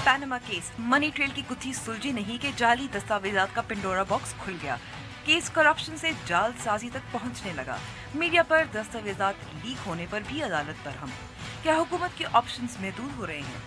Panama case, money trail की गुत्थी सुलझी नहीं कि जाली दस्तावेजात का पिंडोरा बॉक्स खुल गया। केस करप्शन से जालसाजी तक पहुंचने लगा। मीडिया पर दस्तावेजात लीक होने पर भी अदालत बरहम। क्या हुकूमत के ऑप्शंस महदूद हो रहे हैं?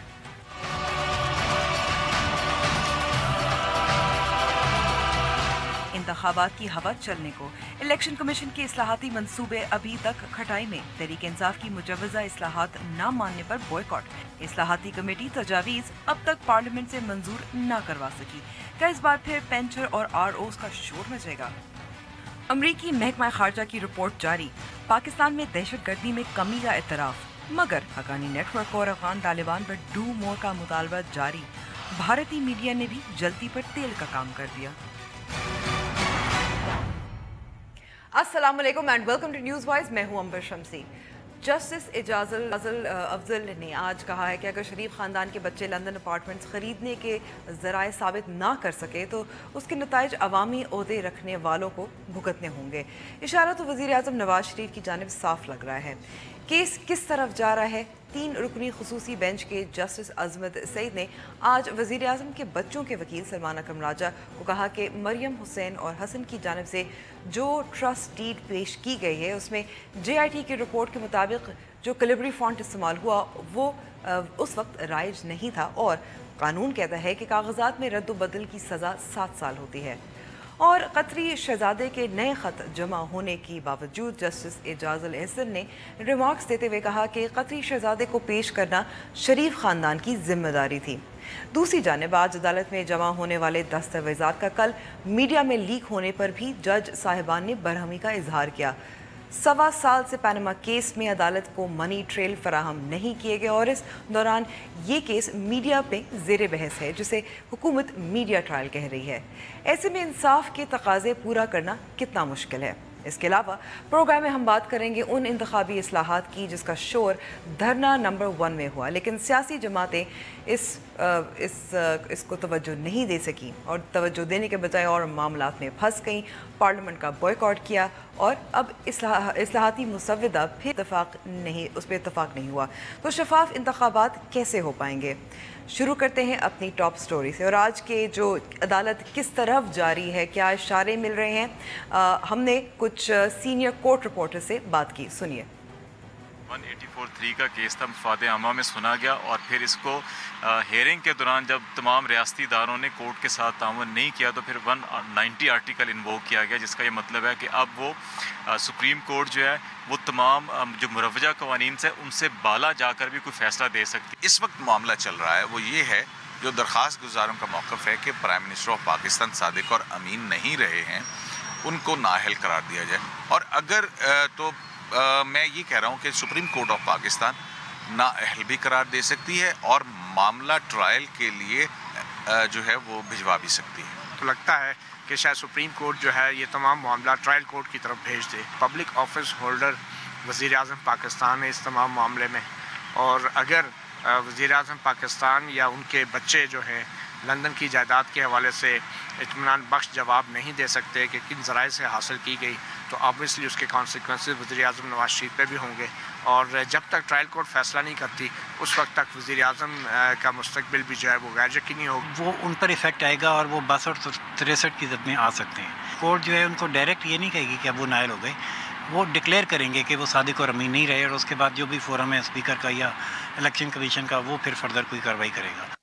इंतखाबात की हवा चलने को, इलेक्शन कमीशन के इस्लाहाती मंसूबे अभी तक खटाई में। तहरीक इंसाफ की मुजव्वजा इस्लाहात न मानने पर बॉयकॉट। इस्लाहाती कमेटी तजावीज़ अब तक पार्लियामेंट से मंजूर न करवा सकी। क्या इस बार फिर पेंचर और ROs का शोर मचेगा? अमरीकी महकमा खारजा की रिपोर्ट जारी। पाकिस्तान में दहशतगर्दी में कमी का एतराफ़, मगर हक्कानी नेटवर्क और अफगान तालिबान पर डू मोर का मुतालबा जारी। भारतीय मीडिया ने भी जल्दी पर तेल का काम कर दिया। अस्सलामुअलैकुम and welcome to news wise. मैं हूं अंबर शमसी। जस्टिस इजाजुल अफजल ने आज कहा है कि अगर शरीफ ख़ानदान के बच्चे लंदन अपार्टमेंट्स ख़रीदने के ज़राए साबित ना कर सके तो उसके नताइज अवामी ओहदे रखने वालों को भुगतने होंगे। इशारा तो वज़ीर आज़म नवाज शरीफ की जानिब साफ लग रहा है। केस किस तरफ जा रहा है? 3 रुकनी खुसूसी बेंच के जस्टिस अजमत सईद ने आज वज़ीर आज़म के बच्चों के वकील सलमान अकरम राजा को कहा कि मरियम हुसैन और हसन की जानिब से जो ट्रस्ट डीड पेश की गई है उसमें JIT की रिपोर्ट के मुताबिक जो कलिबरी फॉन्ट इस्तेमाल हुआ वो उस वक्त राइज नहीं था और कानून कहता है कि कागजात में रद्द बदल की सज़ा 7 साल होती है। और कतरी शहजादे के नए ख़त जमा होने की बावजूद जस्टिस एजाजुल एहसन ने रिमार्क्स देते हुए कहा कि कतरी शहजादे को पेश करना शरीफ ख़ानदान की जिम्मेदारी थी। दूसरी जानिब आज अदालत में जमा होने वाले दस्तावेज़ात का कल मीडिया में लीक होने पर भी जज साहिबान ने बरहमी का इजहार किया। 1.25 साल से पैनामा केस में अदालत को मनी ट्रेल फराहम नहीं किए गए और इस दौरान ये केस मीडिया पे ज़ेर बहस है जिसे हुकूमत मीडिया ट्रायल कह रही है। ऐसे में इंसाफ के तकाजे पूरा करना कितना मुश्किल है। इसके अलावा प्रोग्राम में हम बात करेंगे उन इंतखाबी इस्लाहात की जिसका शोर धरना नंबर 1 में हुआ, लेकिन सियासी जमातें इसको तवज्जो नहीं दे सकी और तवज्जो देने के बजाय और मामलात में फंस गई। पार्लियामेंट का बॉयकॉट किया और अब इस्लाहाती मुसव्विदा फिर उस पर इत्तफाक नहीं हुआ। तो शफाफ इंतखाबात कैसे हो पाएंगे? शुरू करते हैं अपनी टॉप स्टोरी से। और आज के जो अदालत किस तरफ जारी है, क्या इशारे मिल रहे हैं, हमने कुछ सीनियर कोर्ट रिपोर्टर से बात की, सुनिए। 184(3) का केस था, मफाद आमा में सुना गया और फिर इसको हेयरिंग के दौरान जब तमाम रियासती इदारों ने कोर्ट के साथ ताउन नहीं किया तो फिर 190 आर्टिकल इन्वोक किया गया, जिसका ये मतलब है कि अब वो सुप्रीम कोर्ट जो है वो तमाम जो मुरवजा कवानीन से उनसे बाला जाकर भी कोई फैसला दे सकती है। इस वक्त मामला चल रहा है वो ये है, जो दरख्वास्त गुजारों का मौक़िफ़ है कि prime minister of Pakistan Sadiq और अमीन नहीं रहे हैं, उनको नाअहल करार दिया जाए। और अगर मैं ये कह रहा हूँ कि सुप्रीम कोर्ट ऑफ पाकिस्तान नाअहल भी करार दे सकती है और मामला ट्रायल के लिए जो है वो भिजवा भी सकती है। तो लगता है कि शायद सुप्रीम कोर्ट जो है ये तमाम मामला ट्रायल कोर्ट की तरफ भेज दे। पब्लिक ऑफिस होल्डर वज़ीर आज़म पाकिस्तान है इस तमाम मामले में, और अगर वज़ीर आज़म पाकिस्तान या उनके बच्चे जो हैं लंदन की जायदाद के हवाले से इत्मीनान बख्श जवाब नहीं दे सकते कि किन ज़राए से हासिल की गई, तो ऑब्वियसली उसके कॉन्सिक्वेंसेस वज़ीर आज़म नवाज शरीफ पे भी होंगे। और जब तक ट्रायल कोर्ट फैसला नहीं करती उस वक्त तक वज़ीर आज़म का मुस्तकबिल भी जो है वो गैर यकीनी होगा। वो उन पर इफ़ेक्ट आएगा और वो 62 और 63 की ज़द में आ सकते हैं। कोर्ट जो है उनको डायरेक्ट ये नहीं कहेगी कि अब वो नायल हो गए, वो डिक्लेयर करेंगे कि वो सादिक और अमीन नहीं रहे और उसके बाद जो भी फोरम है स्पीकर का या इलेक्शन कमीशन का वो फिर फर्दर कोई कार्रवाई करेगा।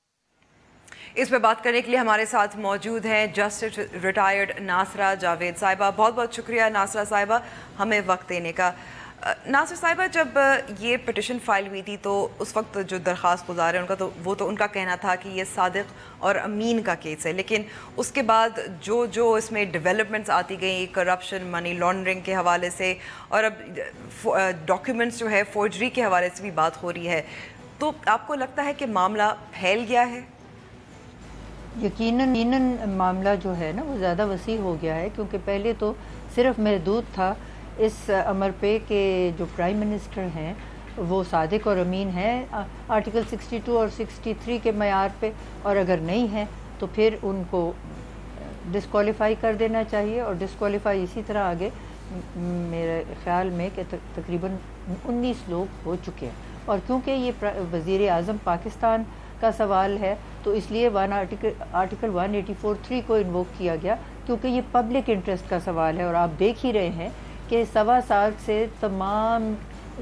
इस पर बात करने के लिए हमारे साथ मौजूद हैं जस्टिस रिटायर्ड नासरा जावेद साहिबा। बहुत बहुत शुक्रिया नासरा साहिबा हमें वक्त देने का। नासरा साहिबा, जब ये पिटिशन फाइल हुई थी तो उस वक्त जो दरख्वास्त गुजार है उनका कहना था कि ये सादिक और अमीन का केस है, लेकिन उसके बाद जो इसमें डेवलपमेंट्स आती गई करप्शन मनी लॉन्ड्रिंग के हवाले से और अब डॉक्यूमेंट्स जो है फोर्जरी के हवाले से भी बात हो रही है, तो आपको लगता है कि मामला फैल गया है? यकीनन मामला जो है ना वो ज़्यादा वसी हो गया है, क्योंकि पहले तो सिर्फ महदूद था इस अमर पे कि जो प्राइम मिनिस्टर हैं वो सादिक और अमीन हैं आर्टिकल 62 और 63 के मयार पे, और अगर नहीं है तो फिर उनको डिस्क्वालीफाई कर देना चाहिए। और डिस्क्वालीफाई इसी तरह आगे मेरे ख़्याल में कि तकरीबन 19 लोग हो चुके हैं। और क्योंकि ये वज़ीर आज़म पाकिस्तान کا سوال ہے تو اس لیے آرٹیکل 184(3) کو انووک کیا گیا کیونکہ یہ پبلک انٹرسٹ کا سوال ہے، اور آپ دیکھ ہی رہے ہیں کہ 1.25 سال سے تمام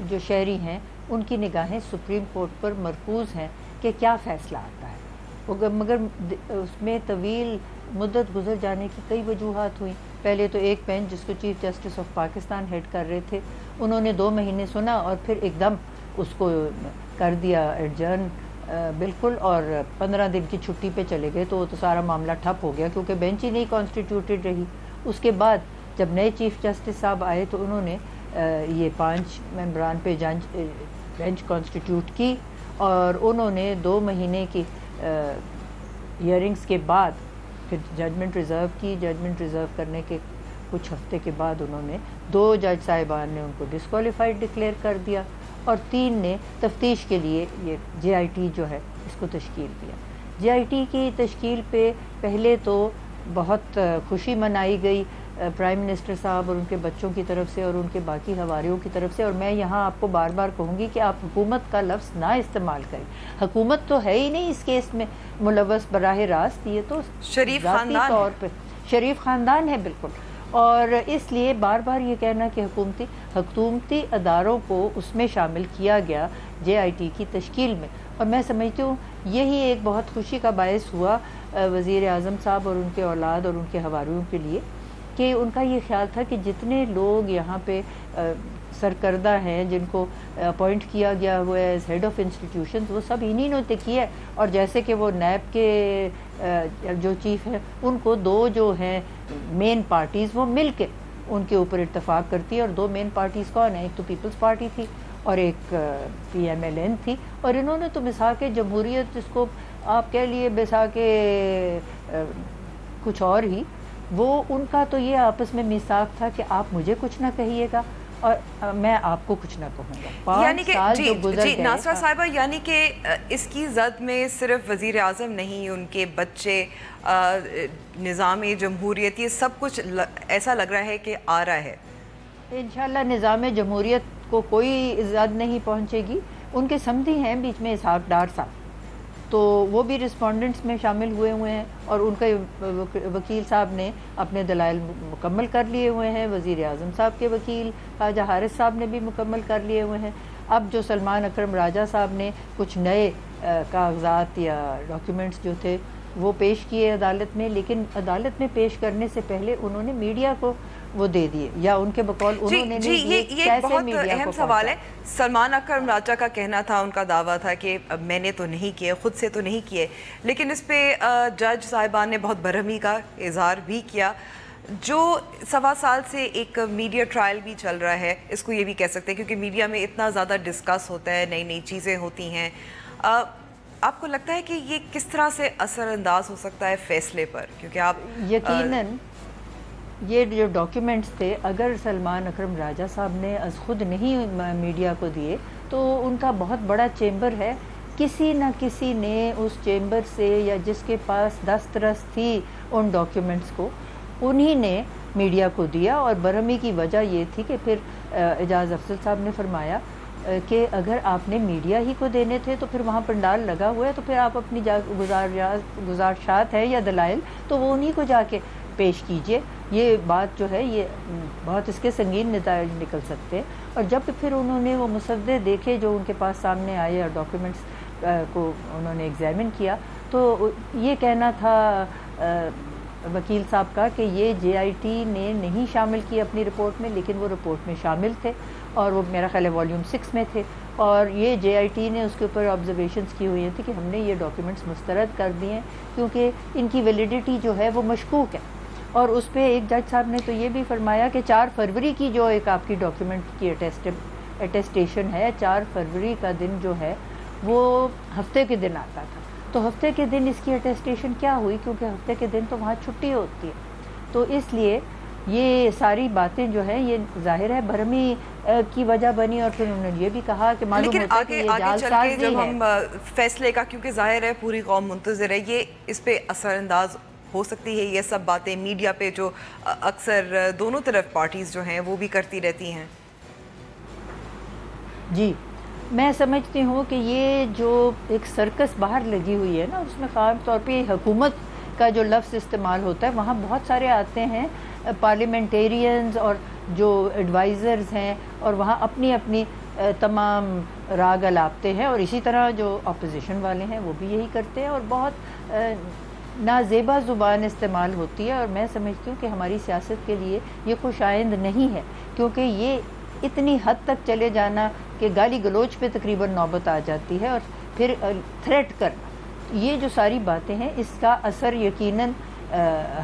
جو شہری ہیں ان کی نگاہیں سپریم کورٹ پر مرکوز ہیں کہ کیا فیصلہ آتا ہے، مگر اس میں طویل مدت گزر جانے کی کئی وجوہات ہوئیں۔ پہلے تو ایک بینچ جس کو chief justice of Pakistan head کر رہے تھے، انہوں نے 2 مہینے سنا اور پھر ایک دم اس کو کر دیا ایڈجرن بالکل، اور 15 دن کی چھٹی پہ چلے گئے، تو وہ تو سارا معاملہ ٹھپ ہو گیا کیونکہ بینچ ہی نہیں کانسٹیٹیوٹڈ رہی۔ اس کے بعد جب نئے چیف جسٹس صاحب آئے تو انہوں نے یہ 5 ممبران پہ بینچ کانسٹیٹیوٹ کی، اور انہوں نے 2 مہینے کی ہیئرنگز کے بعد پھر ججمنٹ ریزرو کی۔ ججمنٹ ریزرو کرنے کے کچھ ہفتے کے بعد انہوں نے 2 جج صاحبان نے ان کو ڈسکوالیفائڈ ڈکلیئر کر دیا، اور 3 نے تفتیش کے لیے یہ JIT جو ہے اس کو تشکیل دیا۔ JIT کی تشکیل پہ پہلے تو بہت خوشی منائی گئی پرائم منسٹر صاحب اور ان کے بچوں کی طرف سے اور ان کے باقی حواریوں کی طرف سے، اور میں یہاں آپ کو بار بار کہوں گی کہ آپ حکومت کا لفظ نہ استعمال کریں، حکومت تو ہے ہی نہیں اس کیس میں ملوث براہ راست، یہ تو شریف ذاتی طور پہ شریف خاندان ہے بالکل، اور اس لیے بار بار یہ کہنا کہ حکومتی اداروں کو اس میں شامل کیا گیا JIT کی تشکیل میں، اور میں سمجھتی ہوں یہی ایک بہت خوشی کا باعث ہوا وزیر اعظم صاحب اور ان کے اولاد اور ان کے حواریوں کے لیے، کہ ان کا یہ خیال تھا کہ جتنے لوگ یہاں پہ سرکردہ ہیں جن کو اپوائنٹ کیا گیا ہوا ہے ایز ہیڈ آف انسٹیٹیوشنز، وہ سب انہی نے کیا ہے، اور جیسے کہ وہ نیب کے جو چیف ہیں ان کو 2 جو ہیں مین پارٹیز وہ مل کے ان کے اوپر اتفاق کرتی ہے، اور 2 مین پارٹیز کون ہیں؟ ایک تو پیپلز پارٹی تھی اور ایک PMLN تھی، اور انہوں نے تو مساق جمہوریت جس کو آپ کہہ لیے مساق کچھ اور ہی، وہ ان کا تو یہ آپس میں میثاق تھا کہ آپ مجھے کچھ نہ کہیے گا اور میں آپ کو کچھ نہ کہوں گا۔ یعنی کہ جی ناصرہ صاحبہ، یعنی کہ اس کی زد میں صرف وزیر اعظم نہیں، ان کے بچے، نظام جمہوریت، یہ سب کچھ ایسا لگ رہا ہے کہ آ رہا ہے۔ انشاءاللہ نظام جمہوریت کو کوئی زد نہیں پہنچے گی۔ ان کے سمدھی ہیں بیچ میں اسحاق ڈار صاحب، تو وہ بھی رسپونڈنٹس میں شامل ہوئے ہیں، اور ان کے وکیل صاحب نے اپنے دلائل مکمل کر لیے ہوئے ہیں، وزیر اعظم صاحب کے وکیل خواجہ حارث صاحب نے بھی مکمل کر لیے ہوئے ہیں۔ اب جو سلمان اکرم راجہ صاحب نے کچھ نئے کاغذات یا ڈاکیومنٹس جو تھے وہ پیش کیے عدالت میں، لیکن عدالت میں پیش کرنے سے پہلے انہوں نے میڈیا کو وہ دے دیے، یا ان کے بقول انہوں نے نہیں دیے۔ یہ بہت اہم سوال ہے۔ سلمان اکرم راجہ کا کہنا تھا، ان کا دعویٰ تھا کہ میں نے تو نہیں کیے، خود سے تو نہیں کیے، لیکن اس پہ جج صاحبان نے بہت برہمی کا اظہار بھی کیا۔ جو 1.25 سال سے ایک میڈیا ٹرائل بھی چل رہا ہے، اس کو یہ بھی کہہ سکتے ہیں کیونکہ میڈیا میں اتنا زیادہ ڈسکس ہوتا ہے، نئی نئی چیزیں ہوتی ہیں، آپ کو لگتا ہے کہ یہ کس طرح سے اثر انداز ہو سکتا ہے فیصلے پر؟ کیونکہ آپ یقیناً یہ جو ڈاکیومنٹس تھے اگر سلمان اکرم راجہ صاحب نے از خود نہیں میڈیا کو دیے تو ان کا بہت بڑا چیمبر ہے، کسی نہ کسی نے اس چیمبر سے یا جس کے پاس دسترس تھی ان ڈاکیومنٹس کو انہی نے میڈیا کو دیا، اور برہمی کی وجہ یہ تھی کہ پھر اعجاز افضل صاحب نے فرمایا کہ اگر آپ نے میڈیا ہی کو دینے تھے تو پھر وہاں پنڈال لگا ہوا ہے، تو پھر آپ اپنی گزارشات ہے یا دلائل تو وہ انہی کو جا کے پیش کیجئے۔ یہ بات جو ہے یہ بہت اس کے سنگین نتائج نکل سکتے ہیں۔ اور جب پھر انہوں نے وہ مسودے دیکھے جو ان کے پاس سامنے آئے اور ڈاکیومنٹس کو انہوں نے ایگزامن کیا، تو یہ کہنا تھا وکیل صاحب کا کہ یہ JIT نے نہیں شامل کی اپنی رپورٹ میں، لیکن وہ رپورٹ میں شامل تھے، اور وہ میرا خیال ہے والیوم 6 میں تھے، اور یہ JIT نے اس کے اوپر آبزرویشنز کی ہوئی تھی کہ ہم نے یہ ڈاکیومنٹس مسترد کر دیے ہیں کیونکہ ان کی ویلیڈیٹی جو ہے وہ مشکوک ہے۔ اور اس پہ ایک جج صاحب نے تو یہ بھی فرمایا کہ 4 فروری کی جو ایک آپ کی ڈاکیومنٹ کی اٹیسٹیشن ہے، 4 فروری کا دن جو ہے وہ ہفتے کے دن آتا تھا، تو ہفتے کے دن اس کی اٹیسٹیشن کیا ہوئی؟ کیونکہ ہفتے کے دن تو وہاں چھٹی ہوتی ہے، تو اس لیے یہ ساری باتیں جو ہیں یہ ظاہر ہے برہمی کی وجہ بنی، اور پھر انہوں نے یہ بھی کہا کہ معلوم ہوتا ہے کہ یہ جعل سازی ہے۔ جب ہم فیصلے کا، کیونکہ ظاہر ہے پوری قوم منتظر ہے، یہ اس پہ اثر انداز ہو سکتی ہے یہ سب باتیں میڈیا پہ جو اکثر دونوں طرف پارٹیز جو ہیں وہ بھی کرتی رہتی ہیں؟ جی मैं समझती हूँ कि ये जो एक सर्कस बाहर लगी हुई है ना, उसमें ख़ास तौर पे हुकूमत का जो लफ्ज़ इस्तेमाल होता है, वहाँ बहुत सारे आते हैं पार्लियामेंटेरियंस और जो एडवाइज़र्स हैं, और वहाँ अपनी अपनी तमाम राग अलापते हैं, और इसी तरह जो अपोजिशन वाले हैं वो भी यही करते हैं, और बहुत नाजेबा ज़ुबान इस्तेमाल होती है। और मैं समझती हूँ कि हमारी सियासत के लिए ये खुशाइंद नहीं है, क्योंकि ये इतनी हद तक चले जाना कि गाली गलोच पे तकरीबन नौबत आ जाती है, और फिर थ्रेट करना, ये जो सारी बातें हैं इसका असर यकीनन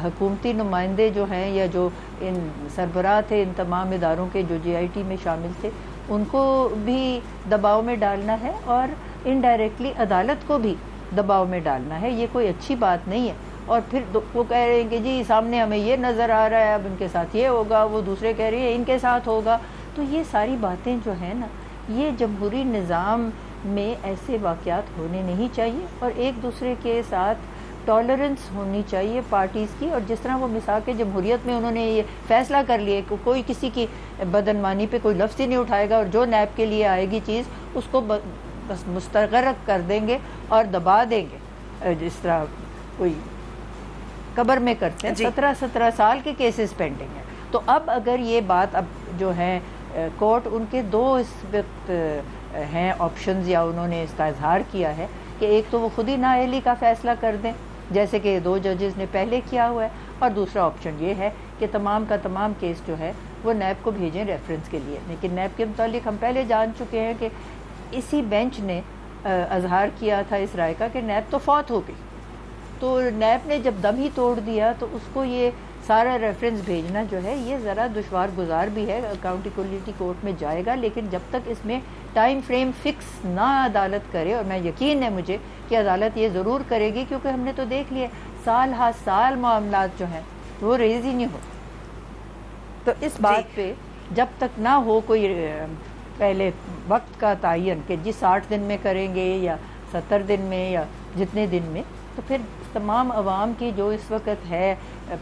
हुकूमती नुमाइंदे जो हैं या जो इन सरबराह थे इन तमाम इदारों के जो JIT में शामिल थे उनको भी दबाव में डालना है, और इनडायरेक्टली अदालत को भी दबाव में डालना है। ये कोई अच्छी बात नहीं है। और फिर वो कह रहे हैं कि जी सामने हमें ये नज़र आ रहा है, अब इनके साथ ये होगा, वो दूसरे कह रही है इनके साथ होगा। तो ये सारी बातें जो है ना, ये जमहूरी निज़ाम में ऐसे वाक़यात होने नहीं चाहिए, और एक दूसरे के साथ टॉलरेंस होनी चाहिए पार्टीज़ की। और जिस तरह वो मिसाल के जमहूरियत में उन्होंने ये फ़ैसला कर लिया कि कोई किसी की बदनमानी पे कोई लफ्ज़ ही नहीं उठाएगा, और जो नैब के लिए आएगी चीज़ उसको बस मुस्तगरक कर देंगे और दबा देंगे, जिस तरह कोई कब्र में करते हैं। 17 साल के केसेस पेंडिंग हैं। तो अब अगर ये बात अब जो है कोर्ट उनके दो इस वक्त हैं ऑप्शंस, या उन्होंने इसका इजहार किया है कि एक तो वो खुद ही नाअहली का फ़ैसला कर दें जैसे कि 2 जजेस ने पहले किया हुआ है, और दूसरा ऑप्शन ये है कि तमाम का तमाम केस जो है वो नैब को भेजें रेफरेंस के लिए। लेकिन नैब के मुतालिक हम पहले जान चुके हैं कि इसी बेंच ने इजहार किया था इस राय का कि नैब तो फौत हो गई, तो नैब ने जब दम ही तोड़ दिया तो उसको ये सारा रेफरेंस भेजना जो है ये ज़रा दुश्वार गुजार भी है। अकाउंटेबिलिटी कोर्ट में जाएगा, लेकिन जब तक इसमें टाइम फ्रेम फिक्स ना अदालत करे, और मैं यकीन है मुझे कि अदालत ये ज़रूर करेगी, क्योंकि हमने तो देख लिया साल हा साल मामलात जो हैं वो रेज़ ही नहीं होते। तो इस बात पे जब तक ना हो कोई पहले वक्त का तयन कि जी 60 दिन में करेंगे या 70 दिन में या जितने दिन में, तो फिर तमाम अवाम की जो इस वक्त है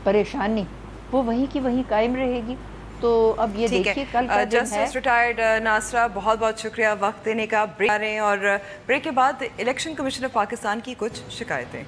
परेशानी वो वहीं की वहीं कायम रहेगी। तो अब ये देखिए कल का दिन है। जस्टिस रिटायर्ड नासरा, बहुत बहुत शुक्रिया वक्त देने का। ब्रेक आ रहे हैं, और ब्रेक के बाद इलेक्शन कमीशन ऑफ पाकिस्तान की कुछ शिकायतें।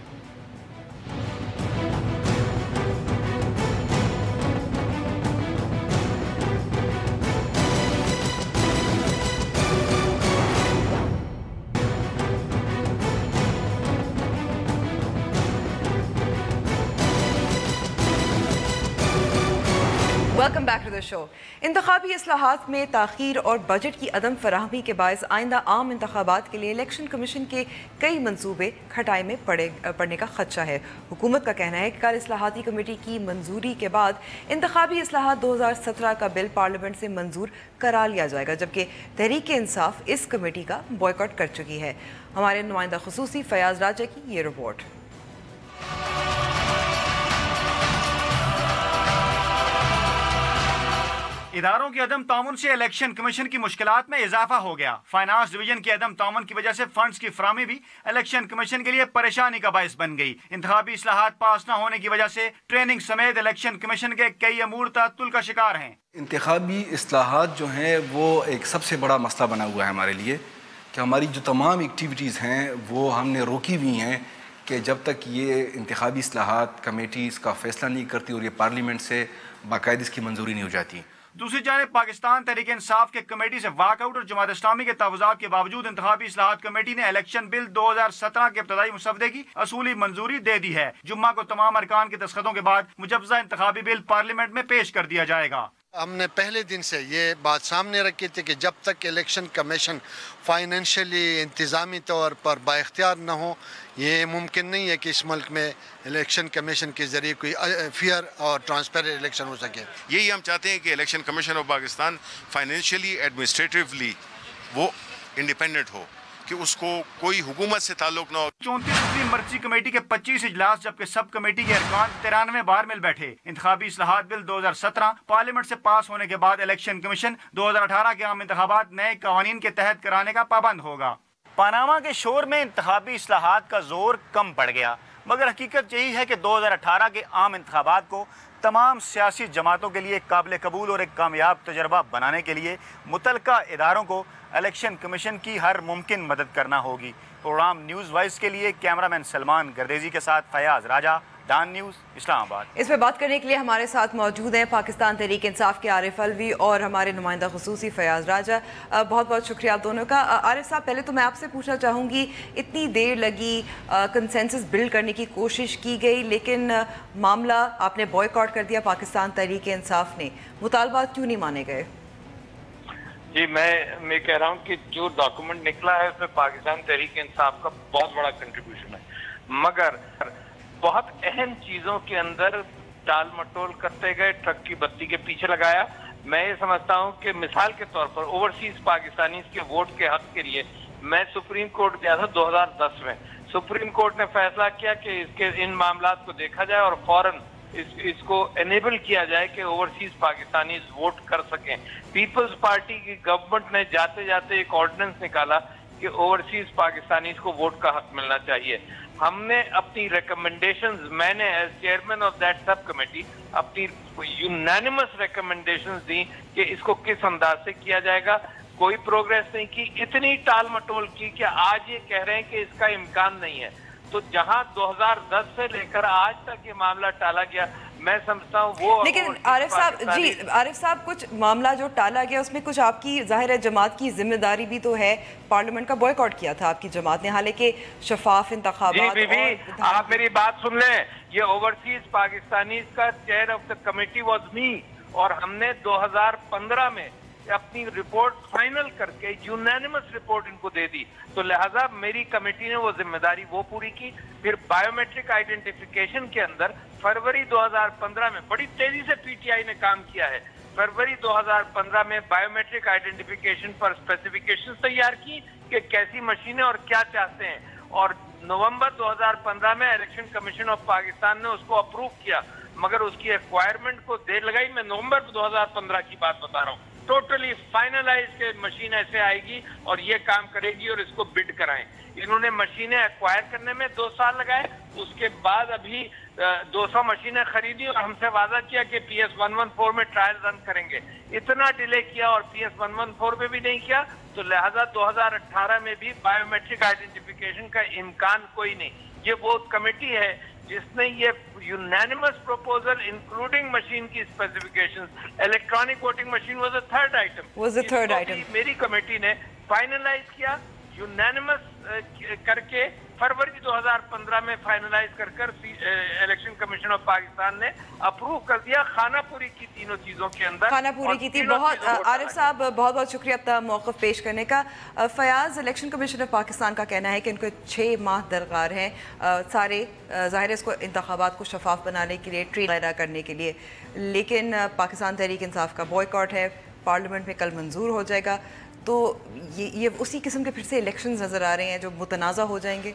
Welcome back to the show. इंतखाबी इस्लाहात में ताख़ीर और बजट की अदम फराहमी के बायस आइंदा आम इंतखाबात के लिए इलेक्शन कमीशन के कई मंसूबे खटाई में पड़ने का खदशा है। हुकूमत का कहना है कि कल इस्लाहाती कमेटी की मंजूरी के बाद इंतखाबी इस्लाहात 2017 का बिल पार्लियामेंट से मंजूर करा लिया जाएगा, जबकि तहरीक इंसाफ इस कमेटी का बॉयकॉट कर चुकी है। हमारे नुमाइंदा खुसूसी फयाज राजा की ये रिपोर्ट। इदारों के अदम ताउन से इलेक्शन कमीशन की मुश्किलात में इजाफा हो गया। फाइनेंस डिवीजन के अदम ताउन की वजह से फंड्स की फराहमी भी इलेक्शन कमीशन के लिए परेशानी का बायस बन गई। इंतखाबी इस्लाहात पास न होने की वजह से ट्रेनिंग समेत इलेक्शन कमीशन के कई अमूर तातुल का शिकार हैं। इंतखाबी इस्लाहात जो हैं वो एक सबसे बड़ा मसला बना हुआ है हमारे लिए, कि हमारी जो तमाम एक्टिविटीज़ हैं वो हमने रोकी हुई हैं कि जब तक ये इंतखाबी इस्लाहात कमेटी इसका फ़ैसला नहीं करती और ये पार्लियामेंट से बाकायदे इसकी मंजूरी नहीं हो जाती। दूसरी जानिब पाकिस्तान तहरीक इंसाफ के कमेटी से वाकआउट और जमात इस्लामी के तहफ़्फ़ुज़ात के बावजूद इंतखाबी इस्लाहात कमेटी ने इलेक्शन बिल 2017 के इब्तदाई मुसवदे की असूली मंजूरी दे दी है। जुम्मा को तमाम अरकान के दस्तखतों के बाद मुजव्वज़ा इंतखाबी बिल पार्लियामेंट में पेश कर दिया जाएगा। हमने पहले दिन से ये बात सामने रखी थी कि जब तक इलेक्शन कमीशन फाइनेंशियली इंतज़ामी तौर पर बाइख्तियार न हो, ये मुमकिन नहीं है कि इस मुल्क में इलेक्शन कमीशन के ज़रिए कोई फेयर और ट्रांसपेरेंट इलेक्शन हो सके। यही हम चाहते हैं कि election commission of Pakistan financially administratively वो इंडिपेंडेंट हो, कि उसको कोई हुकूमत से ताल्लुक न हो। 34वीं मर्जी कमेटी के 25 इजलास जबकि सब कमेटी के अरकान 93 बार मिल बैठे। इंतखाबी इस्लाहात बिल 2017 पार्लियामेंट से पास होने के बाद इलेक्शन कमीशन 2018 के आम इंतखाबात नए कवानीन के तहत कराने का पाबंद होगा। पनामा के शोर में इंतखाबी इस्लाहात का जोर कम पड़ गया। मगर हकीकत यही है कि 2018 के आम इंतखाबात को तमाम सियासी जमातों के लिए काबिल कबूल और एक कामयाब तजर्बा बनाने के लिए मुतलका इदारों को इलेक्शन कमीशन की हर मुमकिन मदद करना होगी। प्रोग्राम न्यूज़ वाइज के लिए कैमरामैन सलमान गर्देजी के साथ फयाज राजा, डान न्यूज़, इस्लामाबाद। इस पर बात करने के लिए हमारे साथ मौजूद हैं पाकिस्तान तहरीक इंसाफ के आरिफ अलवी और हमारे नुमाइंदा खुसूसी फयाज राजा। बहुत बहुत शुक्रिया आप दोनों का। आरिफ साहब, पहले तो मैं आपसे पूछना चाहूँगी, इतनी देर लगी, कंसेंसस बिल्ड करने की कोशिश की गई, लेकिन मामला आपने बॉयकॉट कर दिया पाकिस्तान तहरीक इंसाफ ने, मुतालबात क्यों नहीं माने गए? जी, मैं कह रहा हूँ कि जो डॉक्यूमेंट निकला है उसमें पाकिस्तान तहरीक इंसाफ का बहुत बड़ा कंट्रीब्यूशन है, मगर बहुत अहम चीजों के अंदर टाल मटोल करते गए, ट्रक की बत्ती के पीछे लगाया। मैं ये समझता हूँ कि मिसाल के तौर पर ओवरसीज पाकिस्तानी के वोट के हक के लिए मैं सुप्रीम कोर्ट गया था 2010 में। सुप्रीम कोर्ट ने फैसला किया कि इसके इन मामलात को देखा जाए और फौरन इसको एनेबल किया जाए कि ओवरसीज पाकिस्तानी वोट कर सकें। पीपल्स पार्टी की गवर्नमेंट ने जाते जाते एक ऑर्डिनेंस निकाला कि ओवरसीज पाकिस्तानी को वोट का हक मिलना चाहिए। हमने अपनी रिकमेंडेशंस, मैंने as chairman of that sub committee अपनी यूनानिमस रिकमेंडेशंस दी कि इसको किस अंदाज से किया जाएगा। कोई प्रोग्रेस नहीं की, इतनी टाल मटोल की कि आज ये कह रहे हैं कि इसका इम्कान नहीं है। तो जहां 2010 से लेकर आज तक ये मामला टाला गया, मैं समझता हूँ वो। लेकिन आरिफ साहब, कुछ मामला जो टाला गया उसमें कुछ आपकी जाहिर है जमात की जिम्मेदारी भी तो है। पार्लियामेंट का बॉयकॉट किया था आपकी जमात ने, हालांकि शफाफ इंतखाबात। आप मेरी बात सुन लें, ये ओवरसीज पाकिस्तानी का chair of the committee was me, और हमने 2015 में अपनी रिपोर्ट फाइनल करके यूनानिमस रिपोर्ट इनको दे दी। तो लिहाजा मेरी कमेटी ने वो जिम्मेदारी वो पूरी की। फिर बायोमेट्रिक आइडेंटिफिकेशन के अंदर फरवरी 2015 में बड़ी तेजी से पीटीआई ने काम किया है। फरवरी 2015 में बायोमेट्रिक आइडेंटिफिकेशन पर स्पेसिफिकेशन तैयार की कि कैसी मशीनें और क्या चाहते हैं, और नवंबर 2015 में इलेक्शन कमीशन ऑफ पाकिस्तान ने उसको अप्रूव किया, मगर उसकी एक्वायरमेंट को देर लगाई। मैं नवंबर 2015 की बात बता रहा हूँ। टोटली फाइनलाइज के मशीन ऐसे आएगी और ये काम करेगी और इसको बिड कराएं। इन्होंने मशीनें एक्वायर करने में 2 साल लगाए, उसके बाद अभी 200 मशीनें खरीदी और हमसे वादा किया कि PS 114 में ट्रायल रन करेंगे। इतना डिले किया और PS 114 में भी नहीं किया, तो लिहाजा 2018 में भी बायोमेट्रिक आइडेंटिफिकेशन का इम्कान कोई नहीं। ये वो कमेटी है जिसने ये यूनानिमस प्रपोजल इंक्लूडिंग मशीन की specifications, electronic voting machine was the third item, मेरी कमेटी ने फाइनलाइज किया यूनानिमस करके फरवरी 2015 में फाइनलाइज कर इलेक्शन कमीशन ऑफ पाकिस्तान ने अप्रूव कर दिया। खानापुरी की तीनों चीजों के अंदर खानापुरी की थी। बहुत आरिफ साहब, बहुत बहुत शुक्रिया अपना मौक़िफ़ पेश करने का। Fayyaz, election commission of Pakistan का कहना है कि इनको 6 माह दरकार हैं सारे ज़ाहिर इसको इंतखाबात को शफाफ बनाने के लिए, ट्रेन पैदा करने के लिए, लेकिन पाकिस्तान तहरीक इंसाफ का बॉयकॉट है, पार्लियामेंट में कल मंजूर हो जाएगा। तो ये उसी किस्म के फिर से इलेक्शंस नज़र आ रहे हैं जो मुतनाज़ा हो जाएंगे।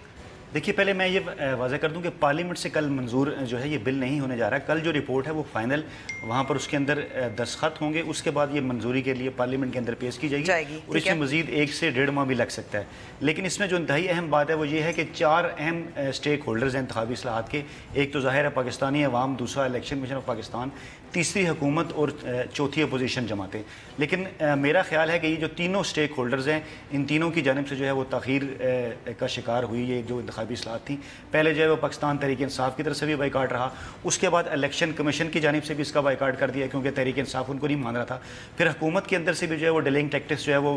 देखिए, पहले मैं ये वाज़ह कर दूं कि पार्लियामेंट से कल मंजूर जो है ये बिल नहीं होने जा रहा है। कल जो रिपोर्ट है वो फाइनल वहाँ पर उसके अंदर दस्तखत होंगे, उसके बाद ये मंजूरी के लिए पार्लियामेंट के अंदर पेश की जाएगी और इसमें मज़ीद 1 से 1.5 माह भी लग सकता है। लेकिन इसमें जो इंतहाई अहम बात है वो ये है कि 4 अहम स्टेक होल्डर्स हैं इंतखाबी इस्लाहात के। एक तो ज़ाहिर है पाकिस्तानी अवाम, दूसरा इलेक्शन कमीशन ऑफ पाकिस्तान, तीसरी हुकूमत और चौथी अपोजिशन जमातें। लेकिन मेरा ख्याल है कि ये जो तीनों स्टेक होल्डर्स हैं, इन तीनों की जानिब से जो है वो तख़ीर का शिकार हुई ये जो इंतखाबी इस्लाहात थी। पहले जो है वो पाकिस्तान तहरीक इंसाफ की तरफ से भी बाइकाट रहा, उसके बाद इलेक्शन कमीशन की जानिब से भी इसका बाइकाट कर दिया क्योंकि तहरीक इंसाफ उनको नहीं मान रहा था। फिर हुकूमत के अंदर से भी जो है वो डिलेइंग टैक्टिक्स जो है वो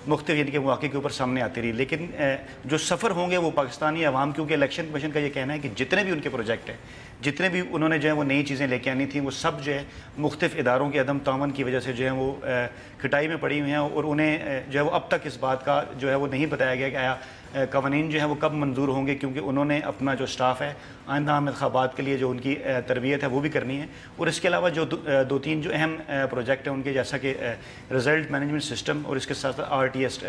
मुख्तलिफ यानी कि मौके के ऊपर सामने आती रही। लेकिन जो सफ़र होंगे वो पाकिस्तानी अवाम, क्योंकि इलेक्शन कमीशन का ये कहना है कि जितने भी उनके प्रोजेक्ट हैं, जितने भी उन्होंने जो है वो नई चीज़ें लेके आनी थी, वो सब जो है मुख्तलिफ इदारों के अदम तावन की वजह से जो है वो खटाई में पड़ी हुई हैं और उन्हें जो है वो अब तक इस बात का जो है वो नहीं बताया गया कि आया कवानीन जो है वो कब मंजूर होंगे, क्योंकि उन्होंने अपना जो स्टाफ है आइंदा इंतखाबात के लिए जो उनकी तरबियत है वो भी करनी है। और इसके अलावा जो 2-3 जो अहम प्रोजेक्ट हैं उनके, जैसा कि रिज़ल्ट मैनेजमेंट सिस्टम और इसके साथ RTS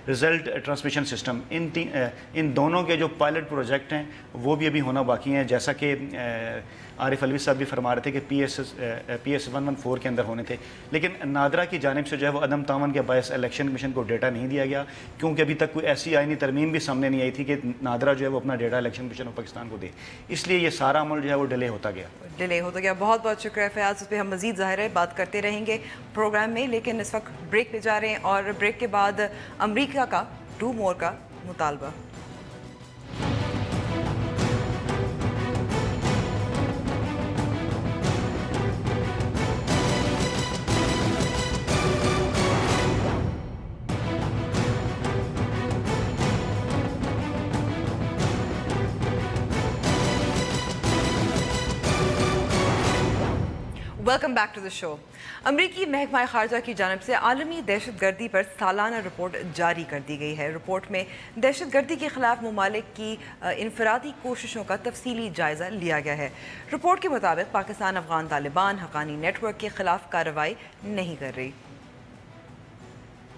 रिज़ल्ट ट्रांसमिशन सिस्टम, इन दोनों के जो पायलट प्रोजेक्ट हैं वो भी अभी होना बाकी हैं। जैसा कि आरिफ अलवी साहब भी फरमा रहे थे कि PS 114 के अंदर होने थे, लेकिन नादरा की जानिब से जो है वो अदम तावन के बायस इलेक्शन कमीशन को डेटा नहीं दिया गया, क्योंकि अभी तक कोई ऐसी आईनी तरमीम भी सामने नहीं आई थी कि नादरा जो है वो अपना data election commission of Pakistan को दे, इसलिए ये सारा अमल जो है वो डिले होता गया। बहुत बहुत शुक्रिया फयाज, उस पर हम मज़ीद ज़ाहिर है बात करते रहेंगे प्रोग्राम में, लेकिन इस वक्त ब्रेक पे जा रहे हैं और ब्रेक के बाद अमरीका का डू मोर का मुतालबा। Welcome back to the show. अमरीकी महकमा खारजा की जानिब से आलमी दहशत गर्दी पर सालाना रिपोर्ट जारी कर दी गई है। रिपोर्ट में दहशत गर्दी के खिलाफ ममालिक की इनफरादी कोशिशों का तफसीली जायज़ा लिया गया है। रिपोर्ट के मुताबिक पाकिस्तान अफगान तालिबान हक़ानी नेटवर्क के खिलाफ कार्रवाई नहीं कर रही।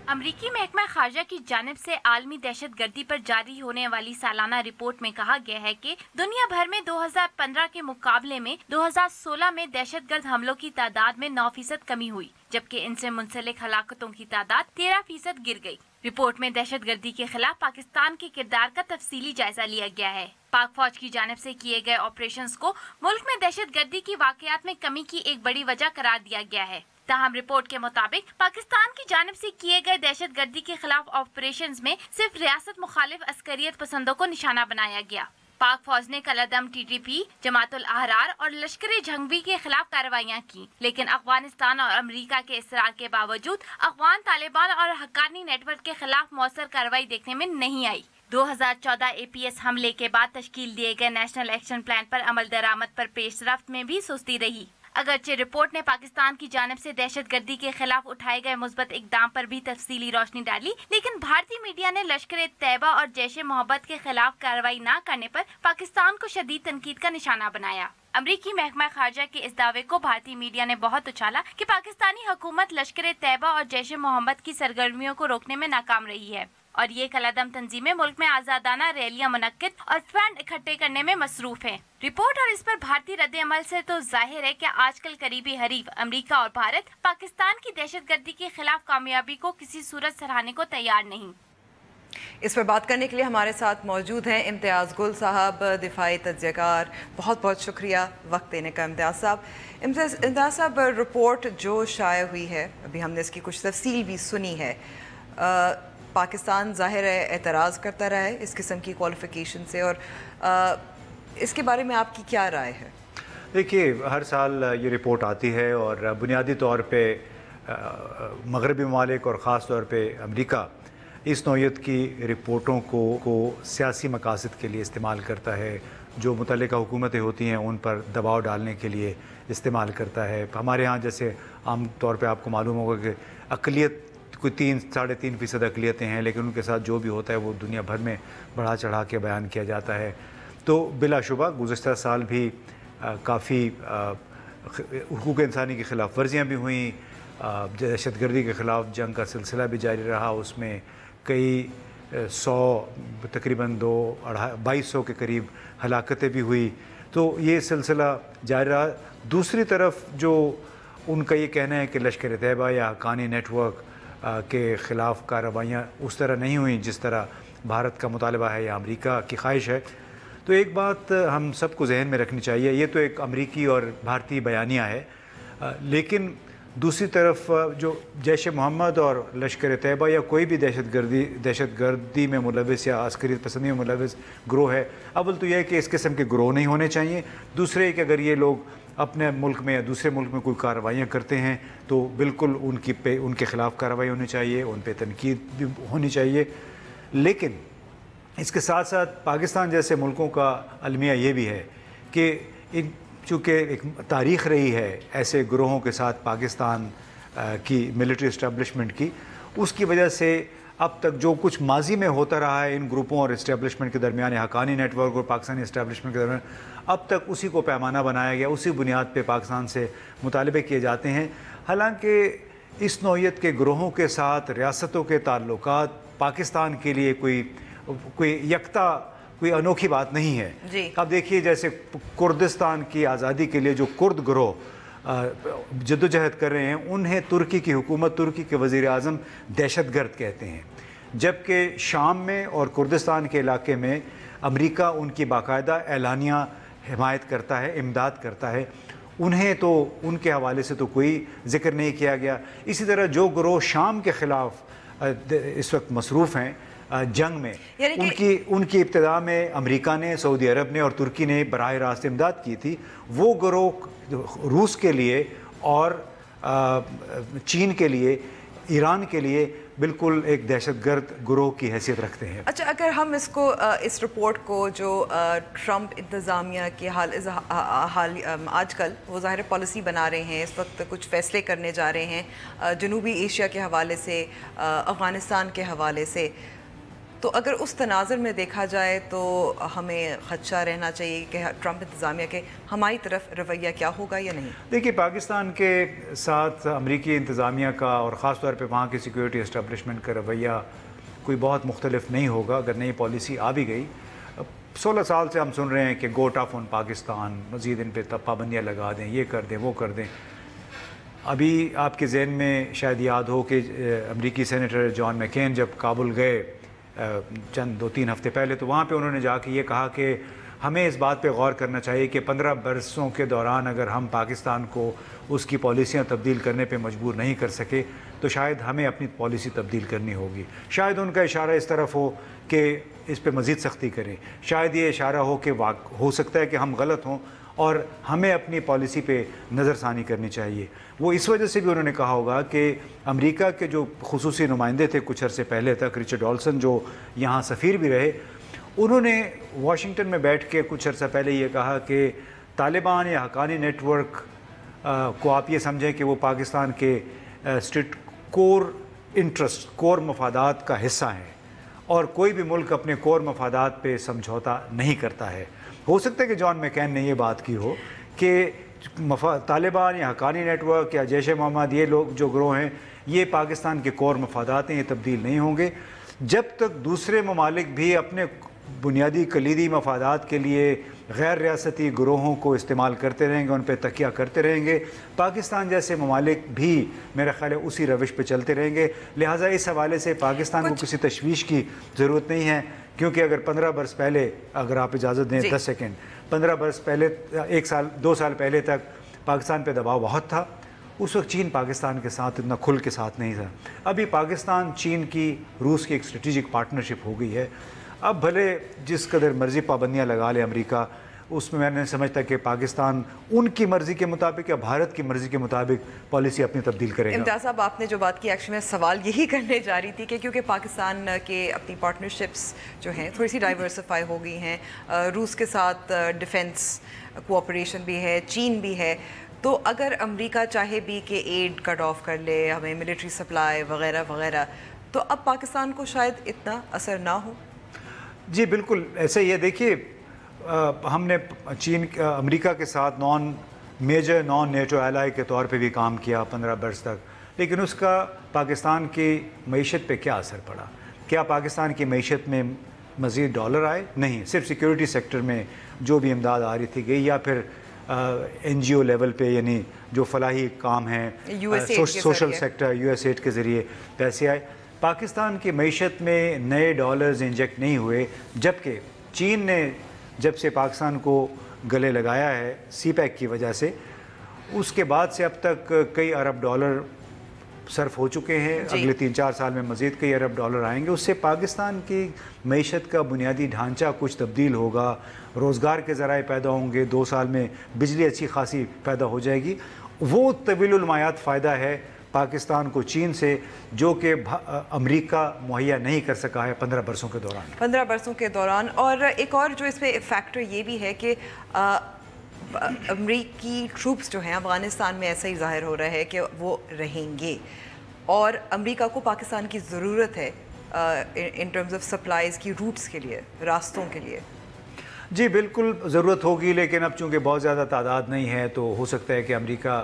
अमरीकी महकमा खारजा की जानिब से आलमी दहशत गर्दी पर जारी होने वाली सालाना रिपोर्ट में कहा गया है कि दुनिया भर में 2015 के मुकाबले में 2016 में दहशतगर्द हमलों की तादाद में 9% कमी हुई, जबकि इनसे मुंसलिक हलाकतों की तादाद 13% गिर गई। रिपोर्ट में दहशत गर्दी के खिलाफ पाकिस्तान के किरदार का तफसीली जायजा लिया गया है। पाक फौज की जानिब से किए गए ऑपरेशंस को मुल्क में दहशत गर्दी की वाकयात में कमी की एक बड़ी वजह करार दिया गया है। ताहम रिपोर्ट के मुताबिक पाकिस्तान की जानिब से किए गए दहशत गर्दी के खिलाफ ऑपरेशंस में सिर्फ रियासत मुखालिफ अस्करियत पसंदों को निशाना बनाया गया। पाक फौज ने कलअदम TTP, जमातुल अहरार और लश्कर जंगवी के खिलाफ कार्रवाइयाँ की, लेकिन अफगानिस्तान और अमेरिका के इसरार के बावजूद अफगान तालिबान और हक्कानी नेटवर्क के खिलाफ मौसर कार्रवाई देखने में नहीं आई। 2014 APS हमले के बाद तश्कील दिए गए नेशनल एक्शन प्लान पर अमल दरामद पर पेशरफ्त में भी सुस्ती रही। अगरचे रिपोर्ट ने पाकिस्तान की जानिब से दहशत गर्दी के खिलाफ उठाए गए मुस्बत इकदाम पर भी तफसीली रोशनी डाली, लेकिन भारतीय मीडिया ने लश्कर तैयबा और जैश मोहब्बत के खिलाफ कार्रवाई न करने पर पाकिस्तान को शदीद तनकीद का निशाना बनाया। अमरीकी महकमा खारजा के इस दावे को भारतीय मीडिया ने बहुत उछाला कि पाकिस्तानी हुकूमत लश्कर तैयबा और जैश मोहम्मद की सरगर्मियों को रोकने में नाकाम रही है और ये कलअदम तंजीमें मुल्क में आज़ादाना रैलियां मुनक्किद और फंड इकट्ठे करने में मसरूफ हैं। रिपोर्ट और इस पर भारतीय रद्द-ए-अमल से तो जाहिर है कि आजकल करीबी हरीफ अमेरिका और भारत पाकिस्तान की दहशतगर्दी के खिलाफ कामयाबी को किसी सूरत सराहने को तैयार नहीं। इस पर बात करने के लिए हमारे साथ मौजूद हैं इम्तियाज़ गुल साहब, दिफाई तज्ज़ियाकार। बहुत बहुत शुक्रिया वक्त देने का इम्तियाज़ साहब। इम्तियाज़ साहब, रिपोर्ट जो शाया हुई है, अभी हमने इसकी कुछ तफसील भी सुनी है। पाकिस्तान ज़ाहिर है एतराज़ करता रहा है इस किस्म की क्वालिफ़िकेशन से, और इसके बारे में आपकी क्या राय है? देखिए, हर साल ये रिपोर्ट आती है और बुनियादी तौर पे मगरबी ममालिक और ख़ास तौर पे अमेरिका इस नौयत की रिपोर्टों को सियासी मकासद के लिए इस्तेमाल करता है, जो मुतल्लिका हुकूमतें होती हैं उन पर दबाव डालने के लिए इस्तेमाल करता है। हमारे यहाँ जैसे आम तौर पे आपको मालूम होगा कि अक़लियत कोई 3-3.5% अक़लियतें हैं, लेकिन उनके साथ जो भी होता है वो दुनिया भर में बढ़ा चढ़ा के बयान किया जाता है। तो बिलाशुबा गुज़श्ता साल भी काफ़ी हुकूक़ इंसानी की ख़िलाफ़ वर्जियाँ भी हुई, दहशतगर्दी के ख़िलाफ़ जंग का सिलसिला भी जारी रहा, उसमें कई 100 तकरीबन 2200 के करीब हलाकतें भी हुई। तो ये सिलसिला जारी रहा। दूसरी तरफ जो उनका ये कहना है कि लश्कर तैयबा या हक्कानी नेटवर्क के ख़िलाफ़ कार्रवाइयाँ उस तरह नहीं हुई जिस तरह भारत का मुतालबा है या अमेरिका की ख्वाहिश है। तो एक बात हम सबको जहन में रखनी चाहिए, ये तो एक अमेरिकी और भारतीय बयानिया है, लेकिन दूसरी तरफ जो जैश मोहम्मद और लश्कर तैयबा या कोई भी दहशतगर्दी में मुलविस या अस्करियत पसंदी में मुलविस ग्रोह है, अव्वल तो यह है कि इस किस्म के ग्रोह नहीं होने चाहिए। दूसरे कि अगर ये लोग अपने मुल्क में या दूसरे मुल्क में कोई कार्रवाइयाँ करते हैं तो बिल्कुल उनके ख़िलाफ़ कार्रवाई होनी चाहिए, उन पर तनकीद भी होनी चाहिए। लेकिन इसके साथ साथ पाकिस्तान जैसे मुल्कों का अलमिया ये भी है कि चूँकि एक तारीख़ रही है ऐसे ग्रोहों के साथ पाकिस्तान की मिलिट्री इस्टेब्लिशमेंट की, उसकी वजह से अब तक जो कुछ माजी में होता रहा है इन ग्रुपों और इस्टेब्लिशमेंट के दरमियान, हक्कानी नेटवर्क और पाकिस्तानी इस्टेब्लिशमेंट के दरमियान, अब तक उसी को पैमाना बनाया गया, उसी बुनियाद पे पाकिस्तान से मुतालबे किए जाते हैं। हालांकि इस नौयत के ग्रोहों के साथ रियासतों के ताल्लुकात पाकिस्तान के लिए कोई यकता کوئی انوکھی بات نہیں ہے. اب دیکھیے جیسے کردستان کی آزادی کے لیے جو کرد گروہ جدوجہد کر رہے ہیں انہیں ترکی کی حکومت ترکی کے وزیر اعظم دہشت گرد کہتے ہیں، جبکہ شام میں اور کردستان کے علاقے میں امریکہ ان کی باقاعدہ اعلانیہ حمایت کرتا ہے، امداد کرتا ہے. انہیں تو ان کے حوالے سے تو کوئی ذکر نہیں کیا گیا. اسی طرح جو گروہ شام کے خلاف اس وقت مصروف ہیں جنگ میں، ان کی ابتدا میں امریکہ نے، سعودی عرب نے اور ترکی نے براہ راست امداد کی تھی. وہ گروہ روس کے لیے اور چین کے لیے، ایران کے لیے بالکل ایک دہشت گرد گروہ کی حیثیت رکھتے ہیں. اچھا، اگر ہم اس رپورٹ کو جو ٹرمپ انتظامیہ کے حال آج کل وہ ظاہر پالیسی بنا رہے ہیں، اس وقت کچھ فیصلے کرنے جا رہے ہیں جنوبی ایشیا کے حوالے سے، افغانستان کے حوالے سے، تو اگر اس تناظر میں دیکھا جائے تو ہمیں خدشہ رہنا چاہیے کہ ٹرمپ انتظامیہ کے ہماری طرف رویہ کیا ہوگا یا نہیں؟ دیکھیے، پاکستان کے ساتھ امریکی انتظامیہ کا اور خاص طور پہ وہاں کی سیکیورٹی اسٹیبلشمنٹ کا رویہ کوئی بہت مختلف نہیں ہوگا اگر نئی پالیسی آ بھی گئی. 16 سال سے ہم سن رہے ہیں کہ گو ٹف آن پاکستان، مزید ان پہ پابندیاں لگا دیں، یہ کر دیں، وہ کر دیں. ابھی آپ کے ذہن میں شاید یاد ہو کہ امریکی سینیٹر جان مکین جب کابل گئے چند 2-3 ہفتے پہلے، تو وہاں پہ انہوں نے جا کے یہ کہا کہ ہمیں اس بات پہ غور کرنا چاہیے کہ 15 برسوں کے دوران اگر ہم پاکستان کو اس کی پالیسیاں تبدیل کرنے پہ مجبور نہیں کر سکے تو شاید ہمیں اپنی پالیسی تبدیل کرنی ہوگی. شاید ان کا اشارہ اس طرف ہو کہ اس پہ مزید سختی کریں، شاید یہ اشارہ ہو کہ ہو سکتا ہے کہ ہم غلط ہوں اور ہمیں اپنی پالیسی پہ نظر ثانی کرنی چاہیے. وہ اس وجہ سے بھی انہوں نے کہا ہوگا کہ امریکہ کے جو خصوصی نمائندے تھے کچھ عرصے پہلے تک، رچرڈ آلسن جو یہاں سفیر بھی رہے، انہوں نے واشنگٹن میں بیٹھ کے کچھ عرصہ پہلے یہ کہا کہ طالبان یا حقانی نیٹ ورک کو آپ یہ سمجھیں کہ وہ پاکستان کے اسٹیٹ کور مفادات کا حصہ ہیں اور کوئی بھی ملک اپنے کور مفادات پہ سمجھوتا نہیں کرتا ہے. ہو سکتا ہے کہ جان مکین نے یہ بات کی ہو کہ طالبان یا حقانی نیٹ ورک یا جیش محمد، یہ لوگ جو گروہ ہیں، یہ پاکستان کے کور مفادات ہیں، یہ تبدیل نہیں ہوں گے. جب تک دوسرے ممالک بھی اپنے بنیادی کلیدی مفادات کے لیے غیر ریاستی گروہوں کو استعمال کرتے رہیں گے، ان پہ تکیہ کرتے رہیں گے، پاکستان جیسے ممالک بھی میرا خیال ہے اسی روش پہ چلتے رہیں گے. لہٰذا اس حوالے سے پاکستان کو کسی تشویش کی ضرورت نہیں ہے، کیونکہ اگر 15 برس پہلے، اگر آپ اجازت دیں 10 سیکنڈ، 15 برس پہلے، 1 سال 2 سال پہلے تک پاکستان پہ دباؤ بہت تھا. اس وقت چین پاکستان کے ساتھ اتنا کھل کے ساتھ نہیں تھا. ابھی پاکستان چین کی، روس کی ایک اسٹریٹجک پارٹنرشپ ہو گئی ہے. اب بھلے جس قدر مرضی پابندیاں لگا لے امریکہ، اس میں نہیں سمجھتا کہ پاکستان ان کی مرضی کے مطابق یا بھارت کی مرضی کے مطابق پالیسی اپنی تبدیل کرے گا. امتیاز صاحب، آپ نے جو بات کی، ایکچولی میں سوال یہی کرنے جا رہی تھی کہ کیونکہ پاکستان کے اپنی پارٹنرشپس جو ہیں تھوڑی سی ڈائیورسفائی ہو گئی ہیں، روس کے ساتھ ڈیفنس کوآپریشن بھی ہے، چین بھی ہے، تو اگر امریکہ چاہے بھی کہ ایڈ کٹ آف کر لے، ہمیں ملٹری سپلائی وغیرہ وغیرہ، تو اب پاکستان کو شاید اتنا اثر نہ ہو. جی بالکل ایسے ہی ہے. دیکھیے، ہم نے امریکہ کے ساتھ میجر نان نیٹو ایلائی کے طور پہ بھی کام کیا 15 برس تک، لیکن اس کا پاکستان کی معیشت پہ کیا اثر پڑا؟ کیا پاکستان کی معیشت میں مزید ڈالر آئے؟ نہیں. صرف سیکیورٹی سیکٹر میں جو بھی امداد آ رہی تھی گئی، یا پھر این جی او لیول پہ، یعنی جو فلاحی کام ہیں social sector, U S AID کے ذریعے پیسے آئے. پاکستان کی معیشت میں نئے ڈالرز انجیکٹ نہیں ہوئے، جبکہ چین نے جب سے پاکستان کو گلے لگایا ہے سی پیک کی وجہ سے، اس کے بعد سے اب تک کئی ارب ڈالر صرف ہو چکے ہیں. اگلے 3-4 سال میں مزید کئی ارب ڈالر آئیں گے. اس سے پاکستان کی معیشت کا بنیادی ڈھانچہ کچھ تبدیل ہوگا، روزگار کے ذرائع پیدا ہوں گے، 2 سال میں بجلی اچھی خاصی پیدا ہو جائے گی. وہ طویل المایات فائدہ ہے پاکستان کو چین سے، جو کہ امریکہ مہیا نہیں کر سکا ہے 15 برسوں کے دوران. 15 برسوں کے دوران. اور ایک اور جو اس پہ فیکٹر یہ بھی ہے کہ امریکی ٹروپس جو ہیں افغانستان میں ایسا ہی ظاہر ہو رہا ہے کہ وہ رہیں گے، اور امریکہ کو پاکستان کی ضرورت ہے ان ٹرمز آف سپلائز کی، روٹس کے لیے، راستوں کے لیے. جی بالکل ضرورت ہوگی، لیکن اب چونکہ بہت زیادہ تعداد نہیں ہے تو ہو سکتا ہے کہ امریکہ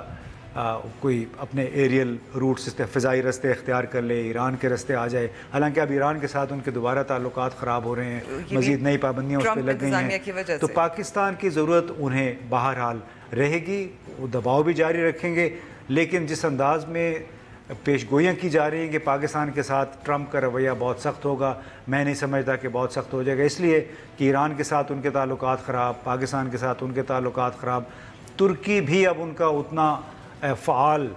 کوئی اپنے ایریل روٹس فضائی رستے اختیار کر لے، ایران کے رستے آ جائے. حالانکہ اب ایران کے ساتھ ان کے دوبارہ تعلقات خراب ہو رہے ہیں، مزید نئی پابندیاں اس پہ لگ گئی ہیں. تو پاکستان کی ضرورت انہیں بہرحال رہے گی، وہ دباؤ بھی جاری رکھیں گے، لیکن جس انداز میں پیش گوئیاں کی جا رہی ہیں کہ پاکستان کے ساتھ ٹرمپ کا رویہ بہت سخت ہوگا، میں نہیں سمجھتا کہ بہت سخت ہو جائے گا. اس لیے کہ ایران کے ساتھ ان کے تعلقات خراب، پاکستان کے ساتھ ان کے تعلقات خراب، ترکی بھی اب ان کا اتنا فعال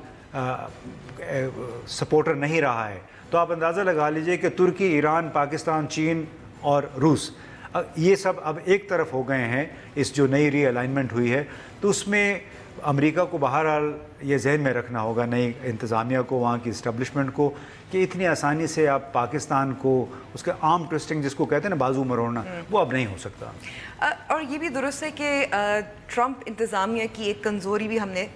سپورٹر نہیں رہا ہے. تو آپ اندازہ لگا لیجئے کہ ترکی، ایران، پاکستان، چین اور روس یہ سب اب ایک طرف ہو گئے ہیں اس جو نئی ری الائنمنٹ ہوئی ہے. تو اس میں امریکہ کو بہرحال یہ ذہن میں رکھنا ہوگا، نئی انتظامیہ کو، وہاں کی اسٹیبلشمنٹ کو، کہ اتنی آسانی سے آپ پاکستان کو اس کا آرم ٹوسٹنگ جس کو کہتے ہیں نا، بازو مروڑنا، وہ اب نہیں ہو سکتا. اور یہ بھی درست ہے کہ ٹرمپ انتظامیہ کی ایک کمزوری بھی ہم نے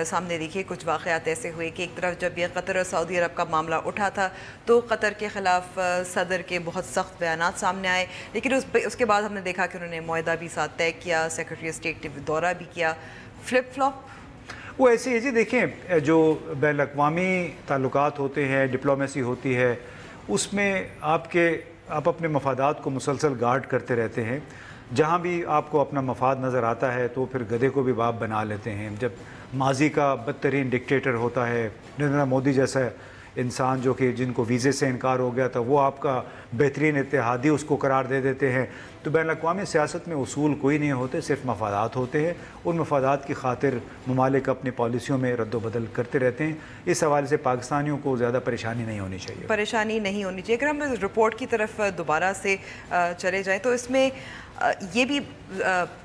سامنے دیکھی. کچھ واقعات ایسے ہوئے کہ ایک طرف جب یہ قطر اور سعودی عرب کا معاملہ اٹھا تھا تو قطر کے خلاف صدر کے بہت سخت بیانات سامنے آئے، لیکن اس کے بعد ہم نے دیکھا کہ انہوں نے معاہدہ بھی ساتھ طے کیا، سیکرٹری اسٹیٹ نے دورہ بھی کیا. فلپ فلاپ وہ ایسی ہے جی. دیکھیں، جو بین الاقوامی تعلقات ہوتے ہیں، ڈپلومیسی ہوتی ہے، اس میں آپ اپنے مفادات کو مسلسل گارڈ کرتے رہتے ہیں. جہاں بھی آپ کو اپنا مفاد نظر آتا ہے تو پھر گدھے کو بھی باپ بنا لیتے ہیں. جب ماضی کا بدترین ڈکٹیٹر ہوتا ہے نریندر مودی جیسا انسان جو کہ جن کو ویزے سے انکار ہو گیا تھا، وہ آپ کا بہترین اتحادی اس کو قرار دے دیتے ہیں. تو بین الاقوامی سیاست میں اصول کوئی نہیں ہوتے، صرف مفادات ہوتے ہیں. ان مفادات کی خاطر ممالک اپنی پالیسیوں میں رد و بدل کرتے رہتے ہیں. اس حوالے سے پاکستانیوں کو زیادہ پریشانی نہیں ہونی چاہیے. اگر ہم رپورٹ کی طرف دوبارہ سے چلے جائیں تو اس میں یہ بھی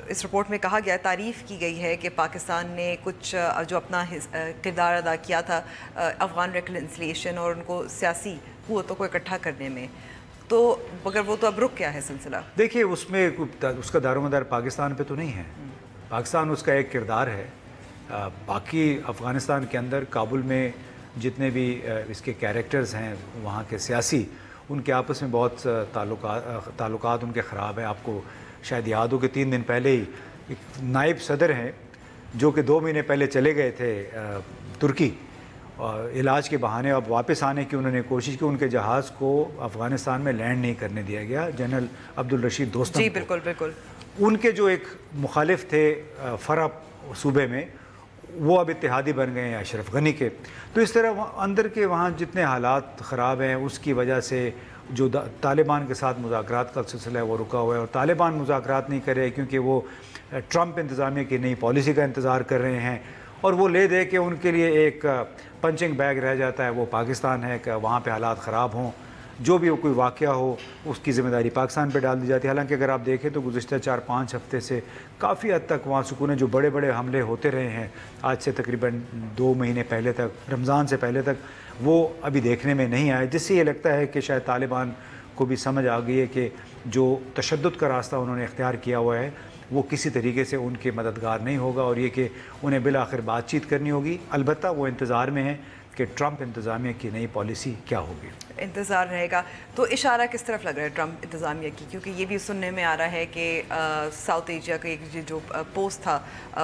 اس رپورٹ میں کہا گیا، تعریف کی گئی ہے کہ پاکستان نے کچھ جو اپنا کردار ادا کیا تھا افغان ریکنسیلیشن اور ان کو سیاسی قوتوں کو اکٹھا کرنے میں، تو مگر وہ تو اب رک گیا ہے سلسلہ. دیکھیے، اس میں اس کا دار و مدار پاکستان پہ تو نہیں ہے. پاکستان اس کا ایک کردار ہے. باقی افغانستان کے اندر کابل میں جتنے بھی اس کے کیریکٹرز ہیں وہاں کے سیاسی، ان کے آپس میں بہت تعلقات ان کے خراب ہیں. آپ کو شاید یاد ہو کہ 3 دن پہلے ہی ایک نائب صدر ہیں جو کہ 2 مہینے پہلے چلے گئے تھے ترکی علاج کے بہانے، اب واپس آنے کی انہوں نے کوشش کی. ان کے جہاز کو افغانستان میں لینڈ نہیں کرنے دیا گیا. جنرل عبدالرشید دوستم جی بالکل ان کے جو ایک مخالف تھے فرا صوبے میں، وہ اب اتحادی بن گئے ہیں اشرف غنی کے. تو اس طرح اندر کے وہاں جتنے حالات خراب ہیں اس کی وجہ سے جو طالبان کے ساتھ مذاکرات کا سلسلہ ہے وہ رکا ہوا ہے. اور طالبان مذاکرات نہیں کر رہے کیونکہ وہ ٹرمپ انتظامیہ کی نئی پالیسی کا انتظار کر رہے ہیں، اور وہ لے دے کہ ان کے لیے ایک پنچنگ بیگ رہ جاتا ہے وہ پاکستان ہے، کہ وہاں پہ حالات خراب ہوں، جو بھی کوئی واقعہ ہو اس کی ذمہ داری پاکستان پہ ڈال دی جاتی ہے. حالانکہ اگر آپ دیکھیں تو گزشتہ 4-5 ہفتے سے کافی حد تک وہاں سکون ہے. جو بڑے بڑے حملے ہوتے رہے ہیں آج سے تقریباً 2 مہینے پہلے تک، رمضان سے پہلے تک، وہ ابھی دیکھنے میں نہیں آئے، جس سے یہ لگتا ہے کہ شاید طالبان کو بھی سمجھ آ گئی ہے کہ جو تشدد کا راستہ انہوں نے اختیار کیا ہوا ہے وہ کسی طریقے سے ان کے مددگار نہیں ہوگا، اور یہ کہ انہیں بالآخر بات چیت کرنی ہوگی. البتہ وہ انتظار میں ہیں کہ ٹرمپ انتظامیہ کی نئی پالیسی کیا ہوگی. انتظار رہے گا. تو اشارہ کس طرف لگ رہا ہے ٹرمپ انتظامیہ کی؟ کیونکہ یہ بھی سننے میں آ رہا ہے کہ ساؤتھ ایشیا کا ایک جو پوسٹ تھا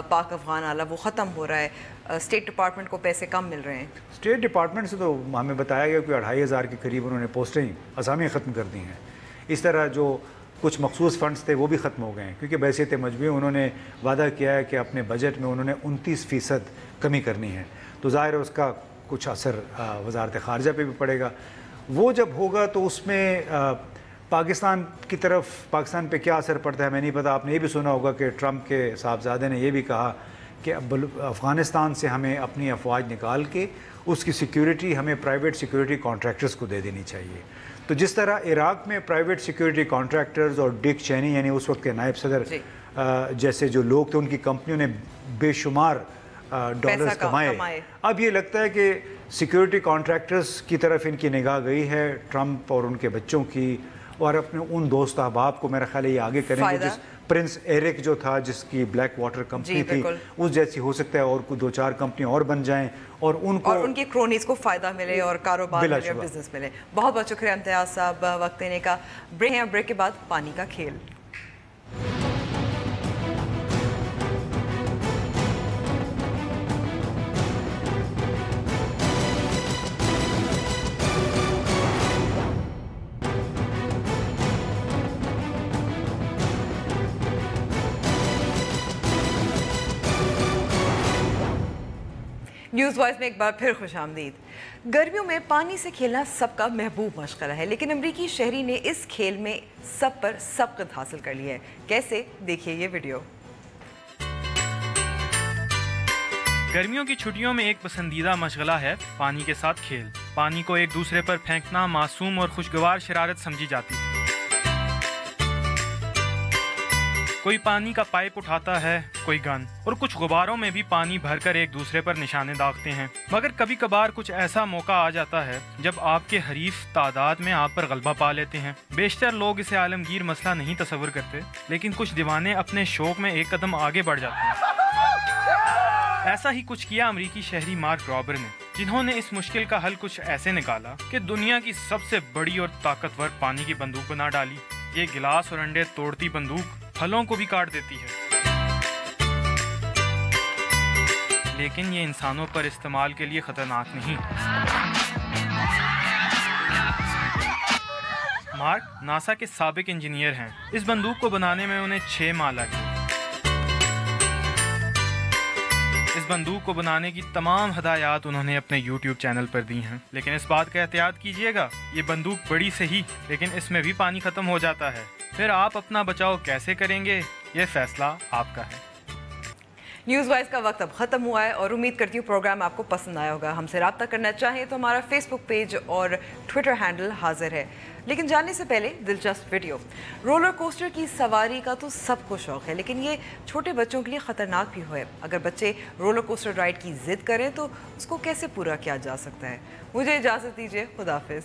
پاک افغان آلہ وہ ختم ہو رہا ہے. اسٹیٹ ڈپارٹمنٹ کو پیسے کم مل رہے ہیں. اسٹیٹ ڈپارٹمنٹ سے تو ہمیں بتایا گیا کہ 2500 کے قریب انہوں نے پوسٹیں اسامیاں ختم کر دی ہیں. اس طرح جو کچھ مخصوص فنڈز تھے وہ بھی ختم ہو گئے ہیں، کیونکہ بحیثیت مجموعی انہوں نے وعدہ کیا ہے کہ اپنے بجٹ میں انہوں نے 29% کمی کرنی ہے. تو ظاہر ہے اس کا کچھ اثر وزارت خارجہ پہ بھی پڑے گا. وہ جب ہوگا تو اس میں پاکستان کی طرف پاکستان پہ کیا اثر پڑتا ہے ہمیں نہیں پتہ. آپ نے یہ بھی سنا ہوگا کہ ٹرمپ کے صاحبزادے نے یہ بھی کہا کہ افغانستان سے ہمیں اپنی افواج نکال کے اس کی سیکیورٹی ہمیں پرائیویٹ سیکیورٹی کانٹریکٹرز کو دے دینی چاہیے. تو جس طرح عراق میں پرائیویٹ سیکیورٹی کانٹریکٹرز اور ڈک چینی یعنی اس وقت کے نائب صدر جیسے جو لوگ تھے ان کی کمپنیوں نے بے شمار ڈالرز کمائے، اب یہ لگتا ہے کہ سیکیورٹی کانٹریکٹرز کی طرف ان کی نگاہ گئی ہے ٹرمپ اور ان کے بچوں کی، اور اپنے ان دوست احباب کو میرا خیال ہے یہ آگے کریں گے. جس پرنس ایرک جو تھا جس کی بلیک واٹر کمپنی تھی اس جیسی ہو سکتا ہے اور کوئی 2-4 کمپنیاں اور بن جائیں اور ان کو اور ان کے کرونیز کو فائدہ ملے اور کاروبار ملے اور بزنس ملے. بہت بہت شکریہ امتیاز صاحب وقت دینے کا. بریک کے بعد پانی کا کھیل. न्यूज़ वॉइस में एक बार फिर खुशामदीद। गर्मियों में पानी से खेलना सबका महबूब मशगला है, लेकिन अमरीकी शहरी ने इस खेल में सब पर सबकत हासिल कर लिया है। कैसे, देखिए ये वीडियो। गर्मियों की छुट्टियों में एक पसंदीदा मशगला है पानी के साथ खेल। पानी को एक दूसरे पर फेंकना मासूम और खुशगवार शरारत समझी जाती है। कोई पानी का पाइप उठाता है, कोई गन, और कुछ गुब्बारों में भी पानी भरकर एक दूसरे पर निशाने दागते हैं। मगर कभी कभार कुछ ऐसा मौका आ जाता है जब आपके हरीफ तादाद में आप पर गलबा पा लेते हैं। बेशतर लोग इसे आलमगीर मसला नहीं तस्वर करते, लेकिन कुछ दीवाने अपने शौक में एक कदम आगे बढ़ जाते हैं। ऐसा ही कुछ किया अमरीकी शहरी मार्क रॉबर ने, जिन्होंने इस मुश्किल का हल कुछ ऐसे निकाला कि दुनिया की सबसे बड़ी और ताकतवर पानी की बंदूक बना डाली। ये गिलास और अंडे तोड़ती बंदूक फलों को भी काट देती है, लेकिन ये इंसानों पर इस्तेमाल के लिए खतरनाक नहीं। मार्क नासा के साबिक इंजीनियर हैं। इस बंदूक को बनाने में उन्हें 6 माह लगे। इस बंदूक को बनाने की तमाम हदायत उन्होंने अपने YouTube चैनल पर दी हैं, लेकिन इस बात का एहतियात कीजिएगा, ये बंदूक बड़ी सही, लेकिन इसमें भी पानी खत्म हो जाता है। फिर आप अपना बचाव कैसे करेंगे, ये फैसला आपका है। न्यूज़ वाइज का वक्त अब ख़त्म हुआ है और उम्मीद करती हूँ प्रोग्राम आपको पसंद आया होगा। हमसे रब्ता करना चाहें तो हमारा फेसबुक पेज और ट्विटर हैंडल हाजिर है। लेकिन जानने से पहले दिलचस्प वीडियो। रोलर कोस्टर की सवारी का तो सबको शौक़ है, लेकिन ये छोटे बच्चों के लिए ख़तरनाक भी है। अगर बच्चे रोलर कोस्टर राइड की ज़िद करें तो उसको कैसे पूरा किया जा सकता है। मुझे इजाज़त दीजिए, खुदाफिज।